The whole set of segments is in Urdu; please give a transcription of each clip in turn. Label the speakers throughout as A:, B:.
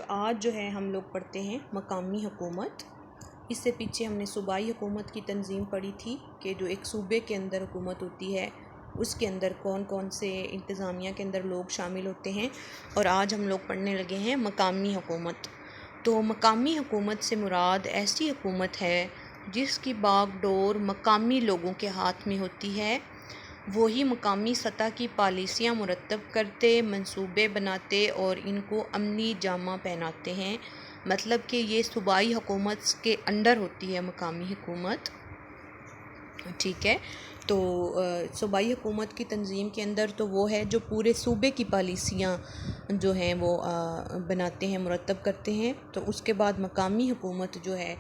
A: آج جو ہے ہم لوگ پڑھتے ہیں مقامی حکومت۔ اس سے پیچھے ہم نے صوبائی حکومت کی تنظیم پڑھی تھی کہ جو ایک صوبے کے اندر حکومت ہوتی ہے اس کے اندر کون کون سے انتظامیہ کے اندر لوگ شامل ہوتے ہیں، اور آج ہم لوگ پڑھنے لگے ہیں مقامی حکومت۔ تو مقامی حکومت سے مراد ایسی حکومت ہے جس کی باغ ڈور مقامی لوگوں کے ہاتھ میں ہوتی ہے۔ وہی مقامی سطح کی پالیسیاں مرتب کرتے، منصوبے بناتے اور ان کو عملی جامہ پہناتے ہیں۔ مطلب کہ یہ صوبائی حکومت کے انڈر ہوتی ہے مقامی حکومت، ٹھیک ہے۔ تو صوبائی حکومت کی تنظیم کے اندر تو وہ ہے جو پورے صوبے کی پالیسیاں جو ہیں وہ بناتے ہیں، مرتب کرتے ہیں۔ تو اس کے بعد مقامی حکومت جو ہے،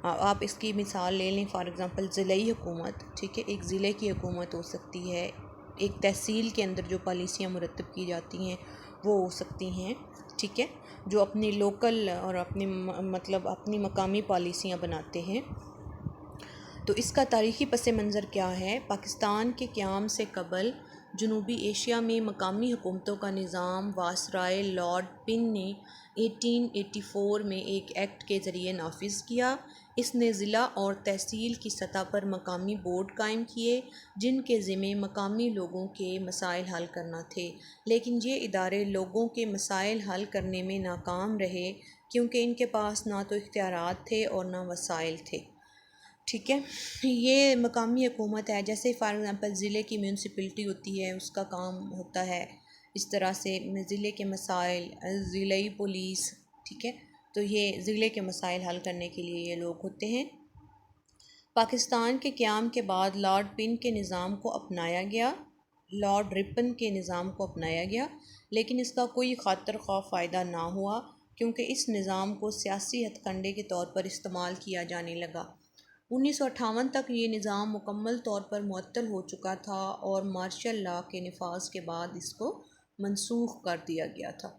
A: آپ اس کی مثال لے لیں، فار ایگزامپل ضلعی حکومت، ٹھیک ہے، ایک ضلع کی حکومت ہو سکتی ہے، ایک تحصیل کے اندر جو پالیسیاں مرتب کی جاتی ہیں وہ ہو سکتی ہیں، ٹھیک ہے، جو اپنی لوکل اور اپنی مقامی پالیسیاں بناتے ہیں۔ تو اس کا تاریخی پس منظر کیا ہے؟ پاکستان کے قیام سے قبل جنوبی ایشیا میں مقامی حکومتوں کا نظام وائسرائے لارڈ پن نے 1884 میں ایک ایکٹ کے ذریعے نافذ کیا۔ اس نے ضلع اور تحصیل کی سطح پر مقامی بورڈ قائم کیے جن کے ذمے مقامی لوگوں کے مسائل حل کرنا تھے، لیکن یہ ادارے لوگوں کے مسائل حل کرنے میں ناکام رہے کیونکہ ان کے پاس نہ تو اختیارات تھے اور نہ وسائل تھے، ٹھیک ہے۔ یہ مقامی حکومت ہے، جیسے فار ایگزامپل ضلع کی میونسپلٹی ہوتی ہے، اس کا کام ہوتا ہے اس طرح سے ضلع کے مسائل، ضلعی پولیس، ٹھیک ہے، تو یہ ضلع کے مسائل حل کرنے کے لیے یہ لوگ ہوتے ہیں۔ پاکستان کے قیام کے بعد لارڈ پن کے نظام کو اپنایا گیا، لارڈ رپن کے نظام کو اپنایا گیا، لیکن اس کا کوئی خاطر خواہ فائدہ نہ ہوا کیونکہ اس نظام کو سیاسی ہتھ کنڈے کے طور پر استعمال کیا جانے لگا۔ 1958 تک یہ نظام مکمل طور پر معطل ہو چکا تھا اور مارشل لاء کے نفاذ کے بعد اس کو منسوخ کر دیا گیا تھا۔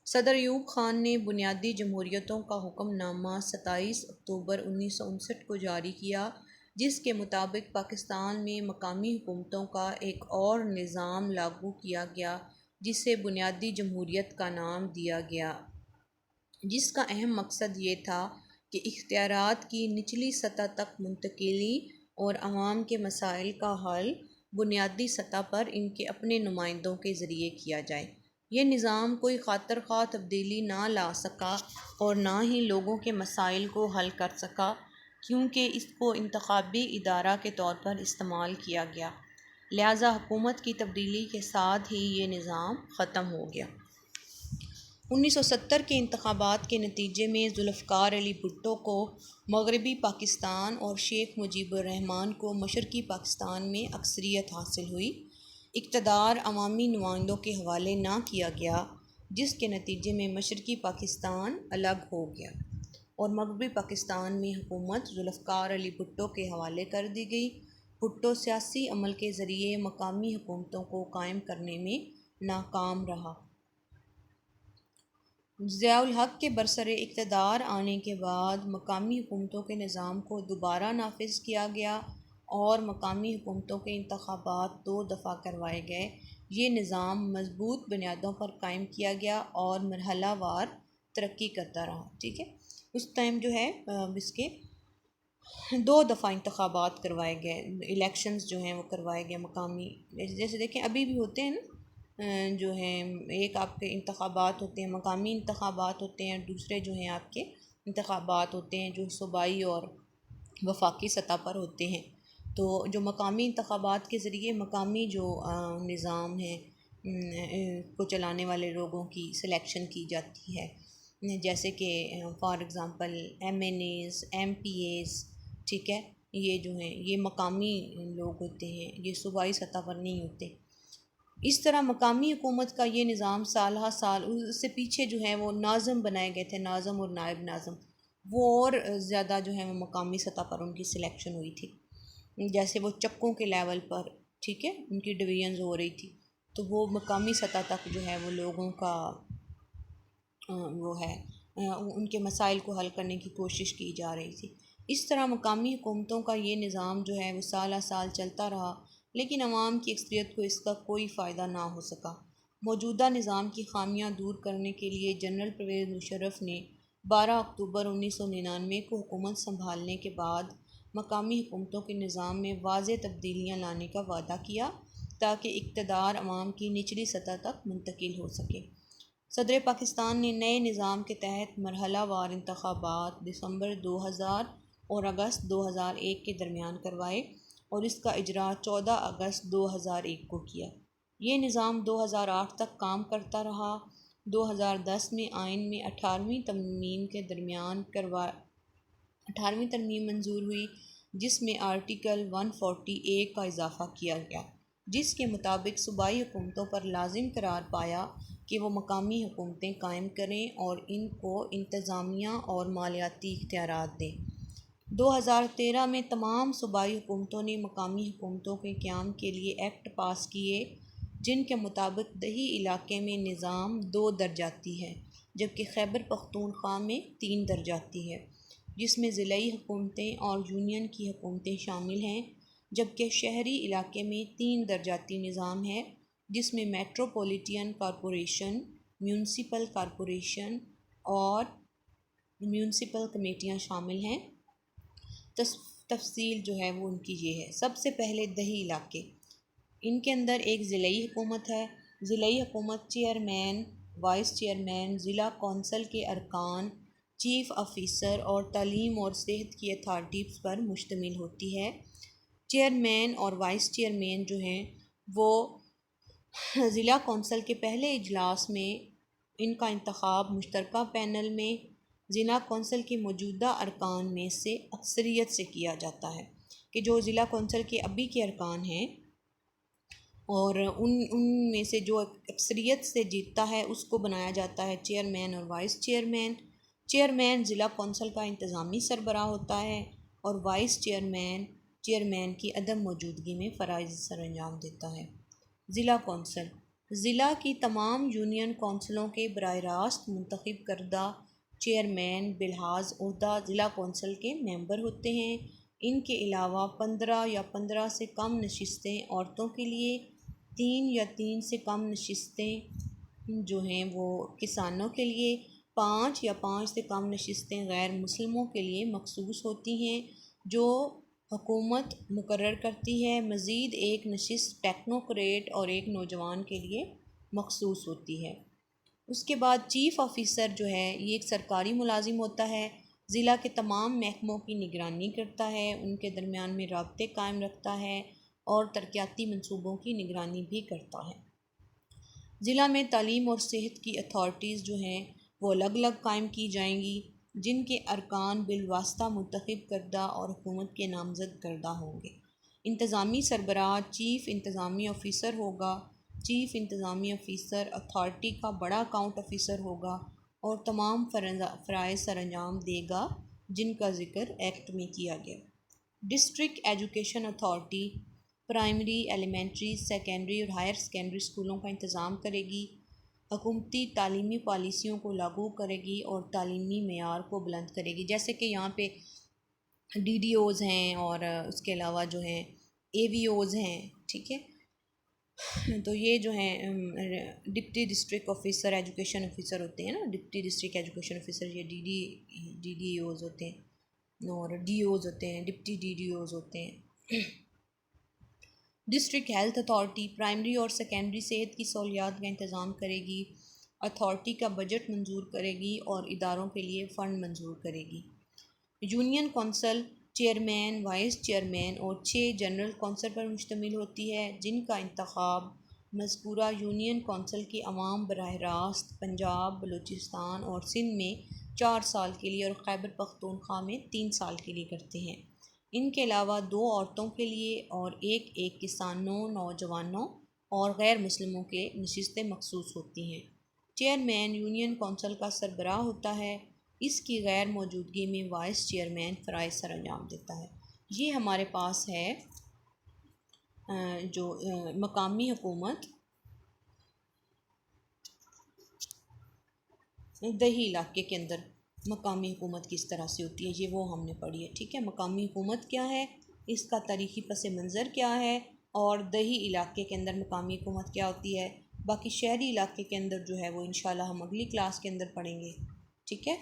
A: صدر ایوب خان نے بنیادی جمہوریتوں کا حکم نامہ 27 اکتوبر 1959 کو جاری کیا، جس کے مطابق پاکستان میں مقامی حکومتوں کا ایک اور نظام لاگو کیا گیا جسے بنیادی جمہوریت کا نام دیا گیا، جس کا اہم مقصد یہ تھا کہ اختیارات کی نچلی سطح تک منتقلی اور عوام کے مسائل کا حل بنیادی سطح پر ان کے اپنے نمائندوں کے ذریعے کیا جائے۔ یہ نظام کوئی خاطر خواہ تبدیلی نہ لا سکا اور نہ ہی لوگوں کے مسائل کو حل کر سکا کیونکہ اس کو انتخابی ادارہ کے طور پر استعمال کیا گیا، لہذا حکومت کی تبدیلی کے ساتھ ہی یہ نظام ختم ہو گیا۔ 1970 کے انتخابات کے نتیجے میں ذوالفقار علی بھٹو کو مغربی پاکستان اور شیخ مجیب الرحمن کو مشرقی پاکستان میں اکثریت حاصل ہوئی۔ اقتدار عوامی نمائندوں کے حوالے نہ کیا گیا، جس کے نتیجے میں مشرقی پاکستان الگ ہو گیا اور مغربی پاکستان میں حکومت ذوالفقار علی بھٹو کے حوالے کر دی گئی۔ بھٹو سیاسی عمل کے ذریعے مقامی حکومتوں کو قائم کرنے میں ناکام رہا۔ ضیاء الحق کے برسر اقتدار آنے کے بعد مقامی حکومتوں کے نظام کو دوبارہ نافذ کیا گیا اور مقامی حکومتوں کے انتخابات 2 دفعہ کروائے گئے۔ یہ نظام مضبوط بنیادوں پر قائم کیا گیا اور مرحلہ وار ترقی کرتا رہا، ٹھیک ہے۔ اس ٹائم جو ہے اس کے 2 دفعہ انتخابات کروائے گئے، الیکشنز جو ہیں وہ کروائے گئے مقامی، جیسے دیکھیں ابھی بھی ہوتے ہیں نا، جو ہیں ایک آپ کے انتخابات ہوتے ہیں، مقامی انتخابات ہوتے ہیں، دوسرے جو ہیں آپ کے انتخابات ہوتے ہیں جو صوبائی اور وفاقی سطح پر ہوتے ہیں۔ تو جو مقامی انتخابات کے ذریعے مقامی جو نظام ہے کو چلانے والے لوگوں کی سلیکشن کی جاتی ہے، جیسے کہ for example MNAs, MPAs, ٹھیک ہے، یہ جو ہیں یہ مقامی لوگ ہوتے ہیں، یہ صوبائی سطح پر نہیں ہوتے۔ اس طرح مقامی حکومت کا یہ نظام سالہ سال، اس سے پیچھے جو ہے وہ ناظم بنائے گئے تھے، ناظم اور نائب ناظم، وہ اور زیادہ جو ہے وہ مقامی سطح پر ان کی سلیکشن ہوئی تھی، جیسے وہ چکوں کے لیول پر، ٹھیک ہے، ان کی ڈویژنز ہو رہی تھی، تو وہ مقامی سطح تک جو ہے وہ لوگوں کا وہ ہے ان کے مسائل کو حل کرنے کی کوشش کی جا رہی تھی۔ اس طرح مقامی حکومتوں کا یہ نظام جو ہے وہ سالہ سال چلتا رہا، لیکن عوام کی اکثریت کو اس کا کوئی فائدہ نہ ہو سکا۔ موجودہ نظام کی خامیاں دور کرنے کے لیے جنرل پرویز مشرف نے 12 اکتوبر 1999 کو حکومت سنبھالنے کے بعد مقامی حکومتوں کے نظام میں واضح تبدیلیاں لانے کا وعدہ کیا تاکہ اقتدار عوام کی نچلی سطح تک منتقل ہو سکے۔ صدر پاکستان نے نئے نظام کے تحت مرحلہ وار انتخابات دسمبر 2000 اور اگست 2001 کے درمیان کروائے اور اس کا اجرا 14 اگست 2001 کو کیا۔ یہ نظام 2008 تک کام کرتا رہا۔ 2010 میں آئین میں 18ویں ترمیم منظور ہوئی، جس میں آرٹیکل 140A کا اضافہ کیا گیا، جس کے مطابق صوبائی حکومتوں پر لازم قرار پایا کہ وہ مقامی حکومتیں قائم کریں اور ان کو انتظامیہ اور مالیاتی اختیارات دیں۔ 2013 میں تمام صوبائی حکومتوں نے مقامی حکومتوں کے قیام کے لیے ایکٹ پاس کیے، جن کے مطابق دیہی علاقے میں نظام 2 درجاتی ہے، جبکہ خیبر پختونخوا میں 3 درجاتی ہے، جس میں ضلعی حکومتیں اور یونین کی حکومتیں شامل ہیں، جبکہ شہری علاقے میں 3 درجاتی نظام ہے، جس میں میٹروپولیٹن کارپوریشن، میونسپل کارپوریشن اور میونسپل کمیٹیاں شامل ہیں۔ تفصیل جو ہے وہ ان کی یہ ہے۔ سب سے پہلے دیہی علاقے، ان کے اندر ایک ضلعی حکومت ہے۔ ضلعی حکومت چیئرمین، وائس چیئرمین، ضلع کونسل کے ارکان، چیف آفیسر اور تعلیم اور صحت کی اتھارٹیز پر مشتمل ہوتی ہے۔ چیئرمین اور وائس چیئرمین جو ہیں وہ ضلع کونسل کے پہلے اجلاس میں ان کا انتخاب مشترکہ پینل میں ضلع کونسل کے موجودہ ارکان میں سے اکثریت سے کیا جاتا ہے، کہ جو ضلع کونسل کے ابھی کے ارکان ہیں اور ان میں سے جو اکثریت سے جیتتا ہے اس کو بنایا جاتا ہے چیئرمین اور وائس چیئرمین۔ چیئرمین ضلع کونسل کا انتظامی سربراہ ہوتا ہے اور وائس چیئرمین کی عدم موجودگی میں فرائض سر انجام دیتا ہے۔ ضلع کونسل ضلع کی تمام یونین کونسلوں کے براہ راست منتخب کردہ چیئرمین بلحاظ عہدہ ضلع کونسل کے ممبر ہوتے ہیں۔ ان کے علاوہ 15 یا 15 سے کم نشستیں عورتوں کے لیے، 3 یا 3 سے کم نشستیں جو ہیں وہ کسانوں کے لیے، 5 یا 5 سے کم نشستیں غیر مسلموں کے لیے مخصوص ہوتی ہیں جو حکومت مقرر کرتی ہے۔ مزید ایک نشست ٹیکنوکریٹ اور ایک نوجوان کے لیے مخصوص ہوتی ہے۔ اس کے بعد چیف آفیسر جو ہے یہ ایک سرکاری ملازم ہوتا ہے، ضلع کے تمام محکموں کی نگرانی کرتا ہے، ان کے درمیان میں رابطے قائم رکھتا ہے اور ترقیاتی منصوبوں کی نگرانی بھی کرتا ہے۔ ضلع میں تعلیم اور صحت کی اتھارٹیز جو ہیں وہ الگ الگ قائم کی جائیں گی، جن کے ارکان بالواسطہ منتخب کردہ اور حکومت کے نامزد کردہ ہوں گے۔ انتظامی سربراہ چیف انتظامی آفیسر ہوگا۔ چیف انتظامی آفیسر اتھارٹی کا بڑا اکاؤنٹ آفیسر ہوگا اور تمام فرائض سر انجام دے گا جن کا ذکر ایکٹ میں کیا گیا۔ District education authority primary, elementary, secondary اور ہائر سیکنڈری اسکولوں کا انتظام کرے گی، حکومتی تعلیمی پالیسیوں کو لاگو کرے گی اور تعلیمی معیار کو بلند کرے گی، جیسے کہ یہاں پہ ڈی ڈی اوز ہیں اور اس کے علاوہ جو ہیں اے وی اوز ہیں، ٹھیک ہے۔ تو یہ جو ہیں deputy district officer education officer ہوتے ہیں نا، ڈپٹی ڈسٹرکٹ ایجوکیشن آفیسر یہ ڈی ڈی اوز ہوتے ہیں اور ڈی اوز ہوتے ہیں، ڈپٹی ڈی ڈی اوز ہوتے ہیں۔ ڈسٹرکٹ ہیلتھ اتھارٹی پرائمری اور سیکنڈری صحت کی سہولیات کا انتظام کرے گی، اتھارٹی کا بجٹ منظور کرے گی اور اداروں کے لیے فنڈ منظور کرے گی۔ Union council chairman, vice chairman اور 6 جنرل کونسل پر مشتمل ہوتی ہے، جن کا انتخاب مذکورہ یونین کونسل کے عوام براہ راست پنجاب، بلوچستان اور سندھ میں 4 سال کے لیے اور خیبر پختونخوا میں 3 سال کے لیے کرتے ہیں۔ ان کے علاوہ 2 عورتوں کے لیے اور ایک کسانوں، نوجوانوں اور غیر مسلموں کے نشستیں مخصوص ہوتی ہیں۔ چیئرمین یونین کونسل کا سربراہ ہوتا ہے، اس کی غیر موجودگی میں وائس چیئرمین فرائض سر انجام دیتا ہے۔ یہ ہمارے پاس ہے جو مقامی حکومت دیہی علاقے کے اندر مقامی حکومت کس طرح سے ہوتی ہے، یہ وہ ہم نے پڑھی ہے، ٹھیک ہے۔ مقامی حکومت کیا ہے، اس کا تاریخی پس منظر کیا ہے، اور دیہی علاقے کے اندر مقامی حکومت کیا ہوتی ہے، باقی شہری علاقے کے اندر جو ہے وہ انشاءاللہ ہم اگلی کلاس کے اندر پڑھیں گے. ٹھیک ہے.